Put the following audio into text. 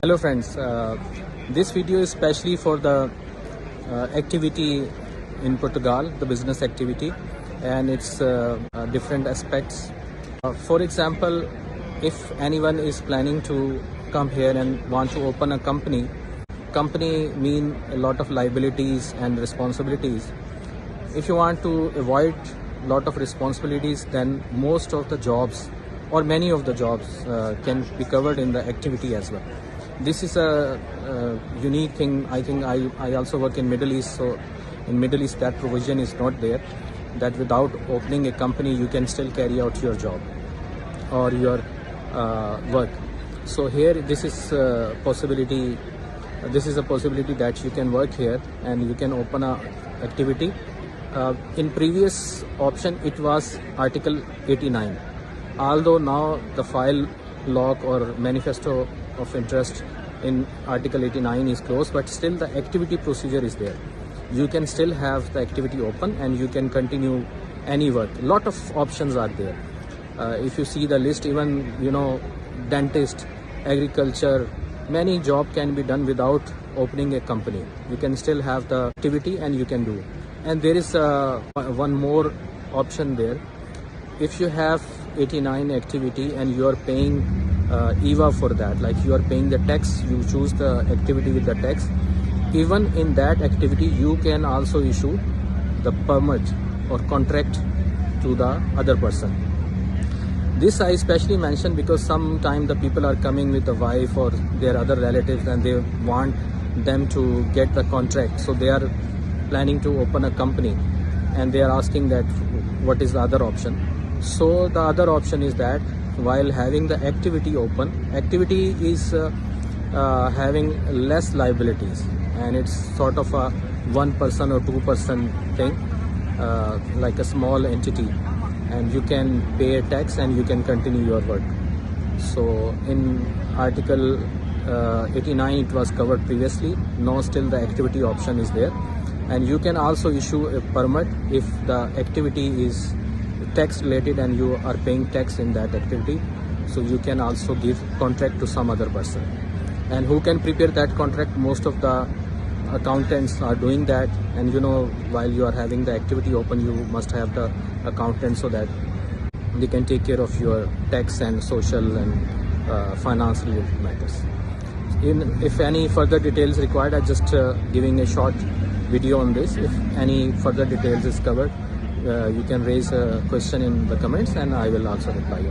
Hello friends, this video is especially for the activity in Portugal, the business activity and its different aspects. For example, if anyone is planning to come here and want to open a company mean a lot of liabilities and responsibilities. If you want to avoid a lot of responsibilities, then most of the jobs or many of the jobs can be covered in the activity as well. This is a unique thing. I think I also work in Middle East, so in Middle East that provision is not there, that without opening a company you can still carry out your job or your work. So here this is a possibility that you can work here and you can open a activity. In previous option it was Article 89, although now the file lock or manifesto of interest in Article 89 is closed, but still the activity procedure is there. You can still have the activity open and you can continue any work. Lot of options are there. If you see the list, even dentist, agriculture, many job can be done without opening a company. You can still have the activity and you can do. And there is one more option there. If you have 89 activity and you are paying EVA for that, like you are paying the tax, you choose the activity with the tax. Even in that activity, you can also issue the permit or contract to the other person. This I especially mention because sometimes the people are coming with the wife or their other relatives and they want them to get the contract. So they are planning to open a company and they are asking that what is the other option. So the other option is that while having the activity open, activity is having less liabilities and it's sort of a 1% or 2% thing, like a small entity, and you can pay a tax and you can continue your work. So in Article 89 it was covered previously. Now still the activity option is there, and you can also issue a permit if the activity is tax related and you are paying tax in that activity. So you can also give contract to some other person, and who can prepare that contract? Most of the accountants are doing that. And while you are having the activity open, you must have the accountant so that they can take care of your tax and social and finance related matters. If any further details required, I just giving a short video on this. If any further details is covered, you can raise a question in the comments and I will also reply.